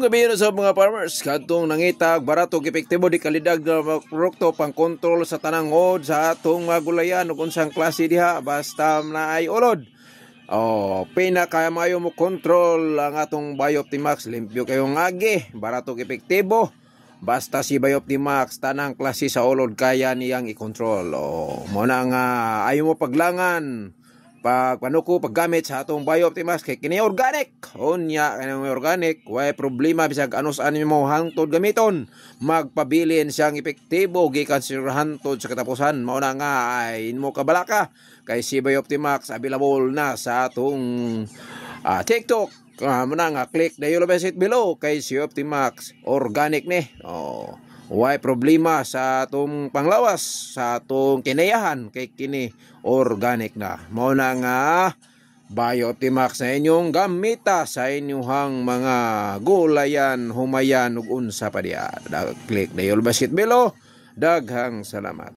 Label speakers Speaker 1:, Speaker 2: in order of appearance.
Speaker 1: Gabi na sa mga farmers, kadtong nangitag barato epektibo di kalidag na produkto pang kontrol sa tanang ngod sa atong mga gulayan ug unsang klase diha basta na ay ulod. Pinaka mayo mo kontrol ang atong Bioptimax, limpyo kayong agi, barato epektibo. Basta si Bioptimax tanang klase sa ulod kaya niyang i-control. Mo na nga ayo mo paglangan paggamit sa atong Bioptimax kay kini organic. Unya kanang organic, way problema bisag anos ani mo hangtod gamiton. Magpabilin siyang epektibo gikan sa hangtod sa katapusan. Mao na nga ay mo kabalaka kay si Bioptimax available na sa atong TikTok. Muna nga click the yellow message below kay si Bioptimax organic ni. Way problema sa atong panglawas, sa atong kinayahan kay kini organic na. Mao na nga Bioptimax na inyong gamita sa inyong mga gulayan, humayan ug unsa pa diha. Click the yellow basket below. Daghang salamat.